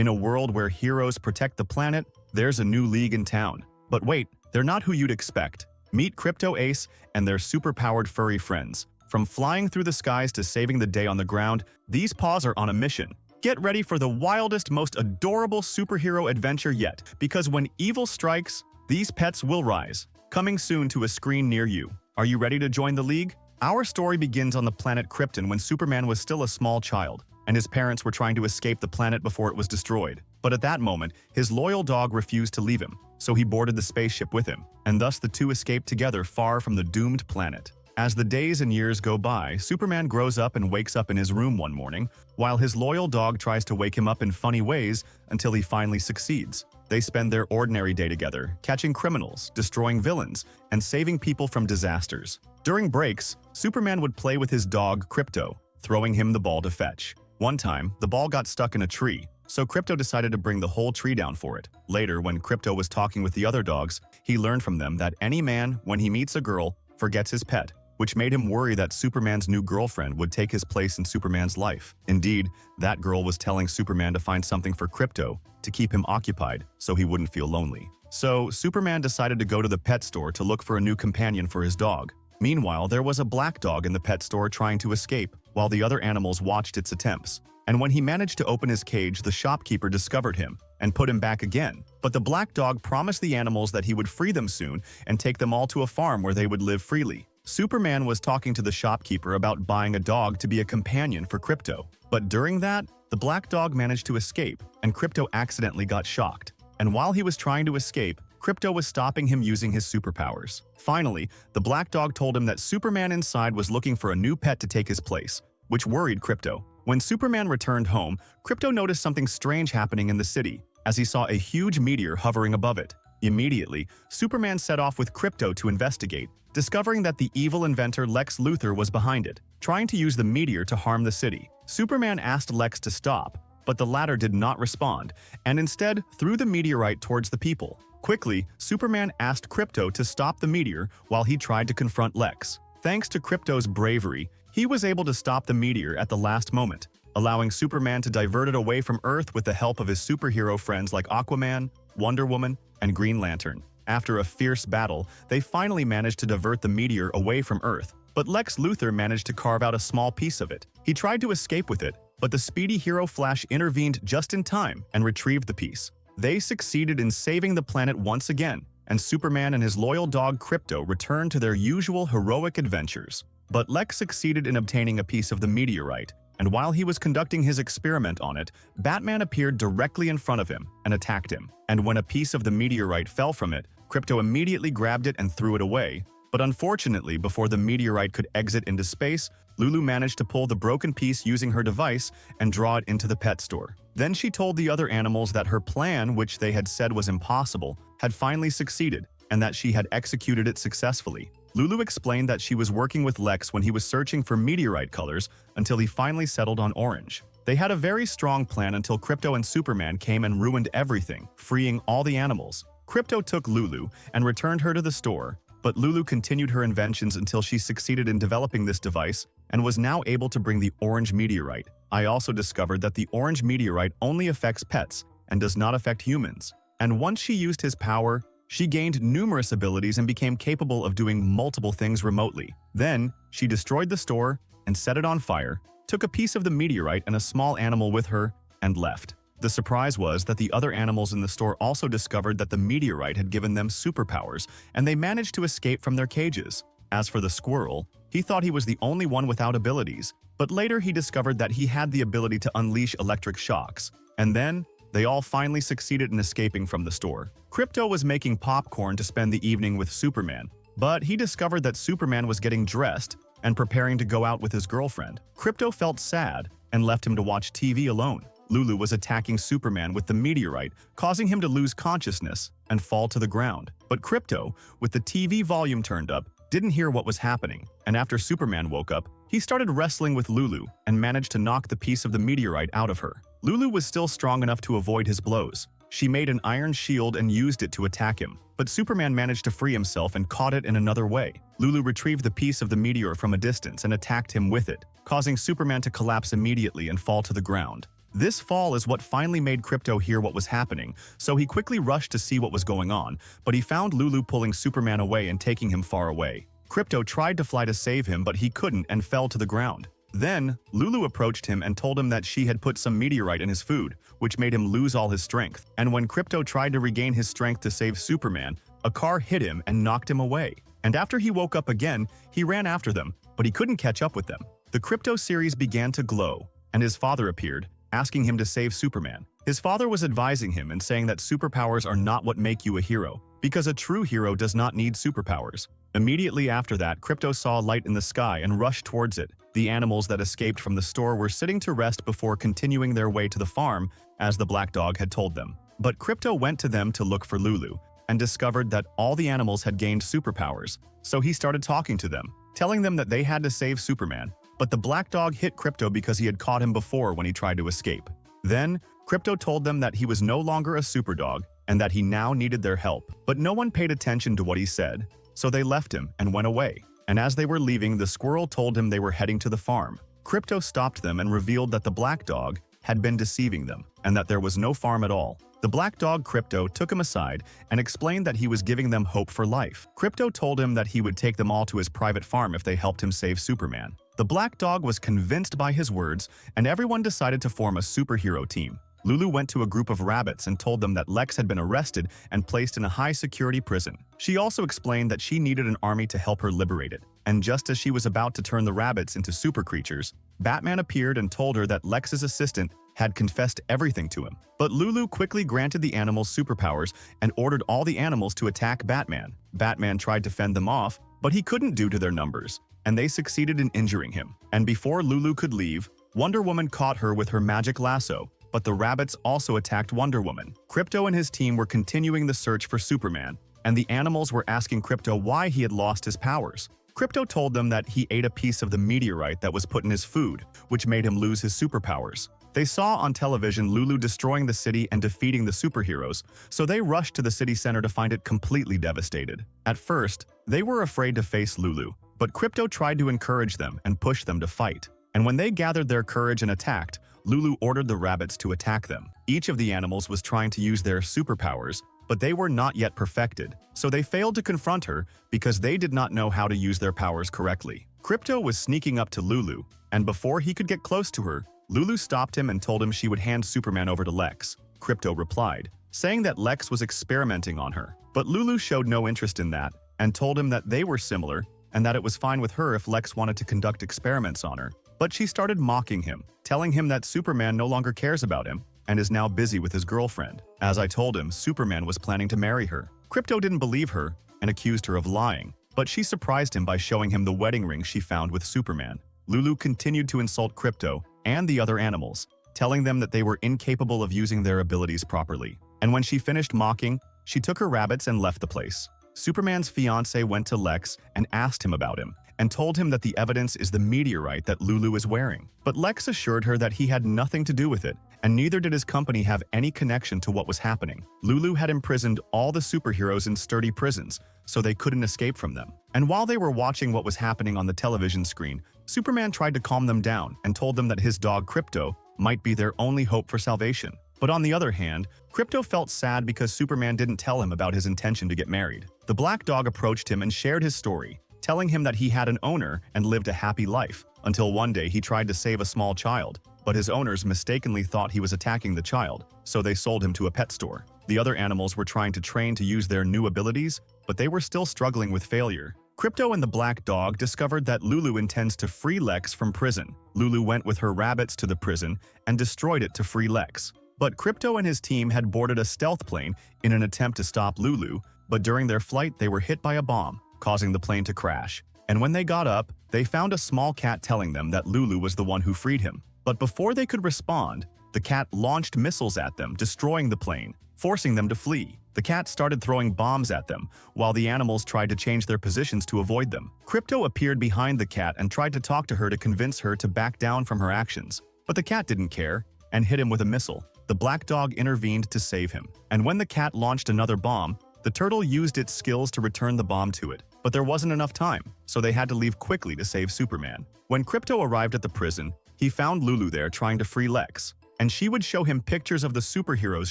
In a world where heroes protect the planet, there's a new league in town. But wait, they're not who you'd expect. Meet Crypto Ace and their superpowered furry friends. From flying through the skies to saving the day on the ground, these paws are on a mission. Get ready for the wildest, most adorable superhero adventure yet, because when evil strikes, these pets will rise. Coming soon to a screen near you. Are you ready to join the league? Our story begins on the planet Krypton when Superman was still a small child, and his parents were trying to escape the planet before it was destroyed. But at that moment, his loyal dog refused to leave him, so he boarded the spaceship with him, and thus the two escaped together far from the doomed planet. As the days and years go by, Superman grows up and wakes up in his room one morning, while his loyal dog tries to wake him up in funny ways until he finally succeeds. They spend their ordinary day together, catching criminals, destroying villains, and saving people from disasters. During breaks, Superman would play with his dog, Krypto, throwing him the ball to fetch. One time, the ball got stuck in a tree, so Krypto decided to bring the whole tree down for it. Later, when Krypto was talking with the other dogs, he learned from them that any man, when he meets a girl, forgets his pet, which made him worry that Superman's new girlfriend would take his place in Superman's life. Indeed, that girl was telling Superman to find something for Krypto to keep him occupied so he wouldn't feel lonely. So, Superman decided to go to the pet store to look for a new companion for his dog. Meanwhile, there was a black dog in the pet store trying to escape, while the other animals watched its attempts. And when he managed to open his cage, the shopkeeper discovered him and put him back again. But the black dog promised the animals that he would free them soon and take them all to a farm where they would live freely. Superman was talking to the shopkeeper about buying a dog to be a companion for Krypto. But during that, the black dog managed to escape, and Krypto accidentally got shocked. And while he was trying to escape, Krypto was stopping him using his superpowers. Finally, the black dog told him that Superman inside was looking for a new pet to take his place, which worried Krypto. When Superman returned home, Krypto noticed something strange happening in the city, as he saw a huge meteor hovering above it. Immediately, Superman set off with Krypto to investigate, discovering that the evil inventor Lex Luthor was behind it, trying to use the meteor to harm the city. Superman asked Lex to stop, but the latter did not respond, and instead threw the meteorite towards the people. Quickly, Superman asked Krypto to stop the meteor while he tried to confront Lex. Thanks to Krypto's bravery, he was able to stop the meteor at the last moment, allowing Superman to divert it away from Earth with the help of his superhero friends like Aquaman, Wonder Woman, and Green Lantern. After a fierce battle, they finally managed to divert the meteor away from Earth, but Lex Luthor managed to carve out a small piece of it. He tried to escape with it, but the speedy hero Flash intervened just in time and retrieved the piece. They succeeded in saving the planet once again, and Superman and his loyal dog Krypto returned to their usual heroic adventures. But Lex succeeded in obtaining a piece of the meteorite, and while he was conducting his experiment on it, Batman appeared directly in front of him and attacked him. And when a piece of the meteorite fell from it, Krypto immediately grabbed it and threw it away. But unfortunately, before the meteorite could exit into space, Lulu managed to pull the broken piece using her device and draw it into the pet store. Then she told the other animals that her plan, which they had said was impossible, had finally succeeded, and that she had executed it successfully. Lulu explained that she was working with Lex when he was searching for meteorite colors until he finally settled on orange. They had a very strong plan until Krypto and Superman came and ruined everything, freeing all the animals. Krypto took Lulu and returned her to the store, but Lulu continued her inventions until she succeeded in developing this device and was now able to bring the orange meteorite. I also discovered that the orange meteorite only affects pets and does not affect humans. And once she used his power, she gained numerous abilities and became capable of doing multiple things remotely. Then, she destroyed the store and set it on fire, took a piece of the meteorite and a small animal with her, and left. The surprise was that the other animals in the store also discovered that the meteorite had given them superpowers, and they managed to escape from their cages. As for the squirrel, he thought he was the only one without abilities, but later he discovered that he had the ability to unleash electric shocks. And then, they all finally succeeded in escaping from the store. Krypto was making popcorn to spend the evening with Superman, but he discovered that Superman was getting dressed and preparing to go out with his girlfriend. Krypto felt sad and left him to watch TV alone. Lulu was attacking Superman with the meteorite, causing him to lose consciousness and fall to the ground. But Krypto, with the TV volume turned up, didn't hear what was happening, and after Superman woke up, he started wrestling with Lulu and managed to knock the piece of the meteorite out of her. Lulu was still strong enough to avoid his blows. She made an iron shield and used it to attack him, but Superman managed to free himself and caught it in another way. Lulu retrieved the piece of the meteor from a distance and attacked him with it, causing Superman to collapse immediately and fall to the ground. This fall is what finally made Crypto hear what was happening, so he quickly rushed to see what was going on, but he found Lulu pulling Superman away and taking him far away. Crypto tried to fly to save him, but he couldn't and fell to the ground. Then, Lulu approached him and told him that she had put some meteorite in his food, which made him lose all his strength. And when Crypto tried to regain his strength to save Superman, a car hit him and knocked him away. And after he woke up again, he ran after them, but he couldn't catch up with them. The Crypto series began to glow, and his father appeared, asking him to save Superman. His father was advising him and saying that superpowers are not what make you a hero, because a true hero does not need superpowers. Immediately after that, Crypto saw a light in the sky and rushed towards it. The animals that escaped from the store were sitting to rest before continuing their way to the farm, as the black dog had told them. But Crypto went to them to look for Lulu, and discovered that all the animals had gained superpowers. So he started talking to them, telling them that they had to save Superman. But the black dog hit Crypto because he had caught him before when he tried to escape. Then, Crypto told them that he was no longer a superdog and that he now needed their help. But no one paid attention to what he said, so they left him and went away. And as they were leaving, the squirrel told him they were heading to the farm. Crypto stopped them and revealed that the black dog had been deceiving them and that there was no farm at all. The black dog Crypto took him aside and explained that he was giving them hope for life. Crypto told him that he would take them all to his private farm if they helped him save Superman. The black dog was convinced by his words, and everyone decided to form a superhero team. Lulu went to a group of rabbits and told them that Lex had been arrested and placed in a high-security prison. She also explained that she needed an army to help her liberate it. And just as she was about to turn the rabbits into super creatures, Batman appeared and told her that Lex's assistant had confessed everything to him. But Lulu quickly granted the animals superpowers and ordered all the animals to attack Batman. Batman tried to fend them off, but he couldn't due to their numbers, and they succeeded in injuring him. And before Lulu could leave, Wonder Woman caught her with her magic lasso, but the rabbits also attacked Wonder Woman. Crypto and his team were continuing the search for Superman, and the animals were asking Crypto why he had lost his powers. Crypto told them that he ate a piece of the meteorite that was put in his food, which made him lose his superpowers. They saw on television Lulu destroying the city and defeating the superheroes, so they rushed to the city center to find it completely devastated. At first, they were afraid to face Lulu, but Crypto tried to encourage them and push them to fight. And when they gathered their courage and attacked, Lulu ordered the rabbits to attack them. Each of the animals was trying to use their superpowers, but they were not yet perfected, so they failed to confront her because they did not know how to use their powers correctly. Crypto was sneaking up to Lulu, and before he could get close to her, Lulu stopped him and told him she would hand Superman over to Lex. Crypto replied, saying that Lex was experimenting on her. But Lulu showed no interest in that and told him that they were similar and that it was fine with her if Lex wanted to conduct experiments on her. But she started mocking him, telling him that Superman no longer cares about him and is now busy with his girlfriend. As I told him, Superman was planning to marry her. Crypto didn't believe her and accused her of lying, but she surprised him by showing him the wedding ring she found with Superman. Lulu continued to insult Crypto and the other animals, telling them that they were incapable of using their abilities properly. And when she finished mocking, she took her rabbits and left the place. Superman's fiancé went to Lex and asked him about him, and told him that the evidence is the meteorite that Lulu is wearing. But Lex assured her that he had nothing to do with it, and neither did his company have any connection to what was happening. Lulu had imprisoned all the superheroes in sturdy prisons, so they couldn't escape from them. And while they were watching what was happening on the television screen, Superman tried to calm them down and told them that his dog Crypto might be their only hope for salvation. But on the other hand, Crypto felt sad because Superman didn't tell him about his intention to get married. The black dog approached him and shared his story, telling him that he had an owner and lived a happy life, until one day he tried to save a small child, but his owners mistakenly thought he was attacking the child, so they sold him to a pet store. The other animals were trying to train to use their new abilities, but they were still struggling with failure. Crypto and the black dog discovered that Lulu intends to free Lex from prison. Lulu went with her rabbits to the prison and destroyed it to free Lex. But Crypto and his team had boarded a stealth plane in an attempt to stop Lulu, but during their flight they were hit by a bomb, causing the plane to crash. And when they got up, they found a small cat telling them that Lulu was the one who freed him. But before they could respond, the cat launched missiles at them, destroying the plane, forcing them to flee. The cat started throwing bombs at them, while the animals tried to change their positions to avoid them. Crypto appeared behind the cat and tried to talk to her to convince her to back down from her actions. But the cat didn't care and hit him with a missile. The black dog intervened to save him. And when the cat launched another bomb, the turtle used its skills to return the bomb to it. But there wasn't enough time, so they had to leave quickly to save Superman. When Crypto arrived at the prison, he found Lulu there trying to free Lex. and she would show him pictures of the superheroes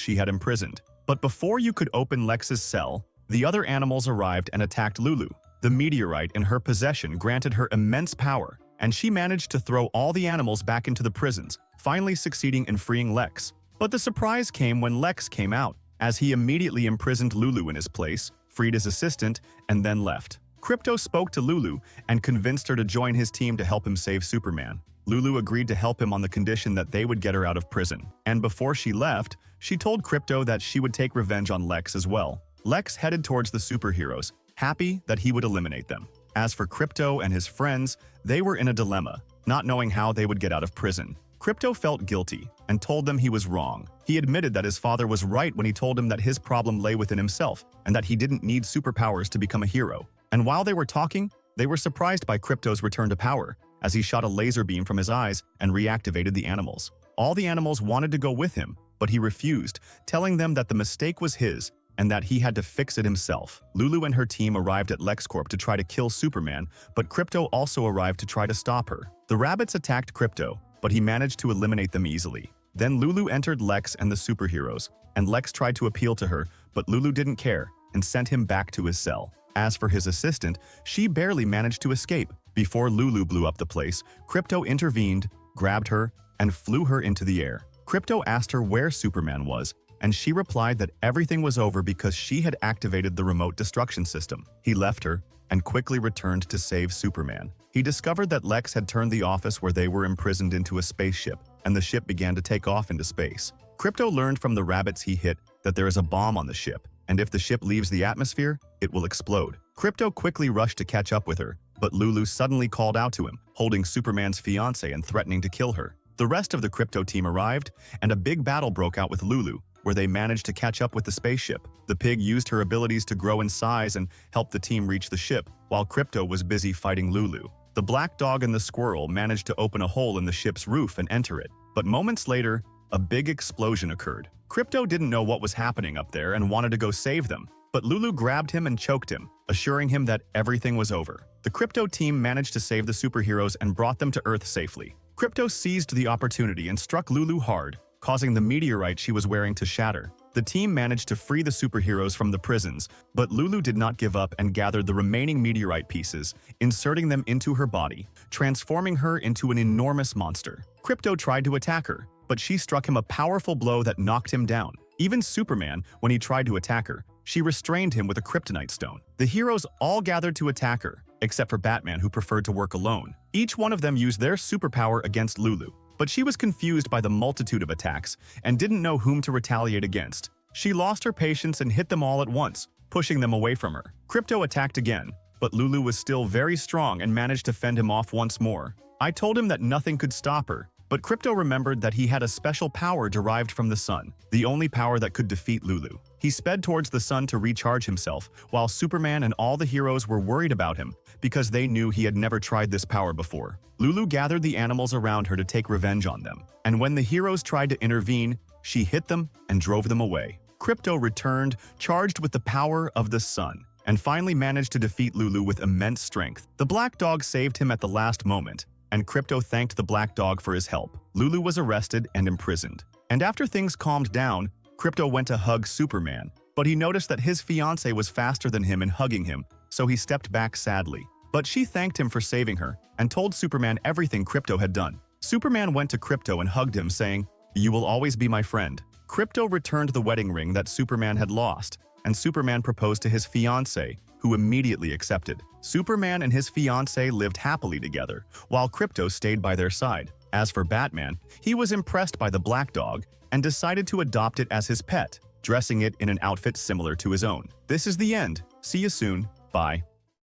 she had imprisoned. But before you could open Lex's cell, the other animals arrived and attacked Lulu. The meteorite in her possession granted her immense power, and she managed to throw all the animals back into the prisons, finally succeeding in freeing Lex. But the surprise came when Lex came out, as he immediately imprisoned Lulu in his place, freed his assistant, and then left. Crypto spoke to Lulu and convinced her to join his team to help him save Superman. Lulu agreed to help him on the condition that they would get her out of prison. And before she left, she told Crypto that she would take revenge on Lex as well. Lex headed towards the superheroes, happy that he would eliminate them. As for Crypto and his friends, they were in a dilemma, not knowing how they would get out of prison. Crypto felt guilty and told them he was wrong. He admitted that his father was right when he told him that his problem lay within himself and that he didn't need superpowers to become a hero. And while they were talking, they were surprised by Crypto's return to power, as he shot a laser beam from his eyes and reactivated the animals. All the animals wanted to go with him, but he refused, telling them that the mistake was his and that he had to fix it himself. Lulu and her team arrived at LexCorp to try to kill Superman, but Crypto also arrived to try to stop her. The rabbits attacked Crypto, but he managed to eliminate them easily. Then Lulu entered Lex and the superheroes, and Lex tried to appeal to her, but Lulu didn't care and sent him back to his cell. As for his assistant, she barely managed to escape. Before Lulu blew up the place, Crypto intervened, grabbed her, and flew her into the air. Crypto asked her where Superman was, and she replied that everything was over because she had activated the remote destruction system. He left her and quickly returned to save Superman. He discovered that Lex had turned the office where they were imprisoned into a spaceship, and the ship began to take off into space. Crypto learned from the rabbits he hit that there is a bomb on the ship, and if the ship leaves the atmosphere, it will explode. Crypto quickly rushed to catch up with her, but Lulu suddenly called out to him, holding Superman's fiancée and threatening to kill her. The rest of the Crypto team arrived, and a big battle broke out with Lulu, where they managed to catch up with the spaceship. The pig used her abilities to grow in size and help the team reach the ship, while Crypto was busy fighting Lulu. The black dog and the squirrel managed to open a hole in the ship's roof and enter it, but moments later, a big explosion occurred. Crypto didn't know what was happening up there and wanted to go save them, but Lulu grabbed him and choked him, assuring him that everything was over. The Crypto team managed to save the superheroes and brought them to Earth safely. Crypto seized the opportunity and struck Lulu hard, causing the meteorite she was wearing to shatter. The team managed to free the superheroes from the prisons, but Lulu did not give up and gathered the remaining meteorite pieces, inserting them into her body, transforming her into an enormous monster. Crypto tried to attack her, but she struck him a powerful blow that knocked him down. Even Superman, when he tried to attack her, she restrained him with a kryptonite stone. The heroes all gathered to attack her, except for Batman, who preferred to work alone. Each one of them used their superpower against Lulu, but she was confused by the multitude of attacks and didn't know whom to retaliate against. She lost her patience and hit them all at once, pushing them away from her. Crypto attacked again, but Lulu was still very strong and managed to fend him off once more. I told him that nothing could stop her, but Crypto remembered that he had a special power derived from the sun, the only power that could defeat Lulu. He sped towards the sun to recharge himself, while Superman and all the heroes were worried about him because they knew he had never tried this power before. Lulu gathered the animals around her to take revenge on them, and when the heroes tried to intervene, she hit them and drove them away. Crypto returned, charged with the power of the sun, and finally managed to defeat Lulu with immense strength. The black dog saved him at the last moment, and Crypto thanked the black dog for his help. Lulu was arrested and imprisoned. And after things calmed down, Crypto went to hug Superman, but he noticed that his fiancée was faster than him in hugging him, so he stepped back sadly. But she thanked him for saving her and told Superman everything Crypto had done. Superman went to Crypto and hugged him, saying, "You will always be my friend." Crypto returned the wedding ring that Superman had lost, and Superman proposed to his fiancée, who immediately accepted. Superman and his fiancée lived happily together, while Crypto stayed by their side. As for Batman, he was impressed by the black dog and decided to adopt it as his pet, dressing it in an outfit similar to his own. This is the end. See you soon. Bye.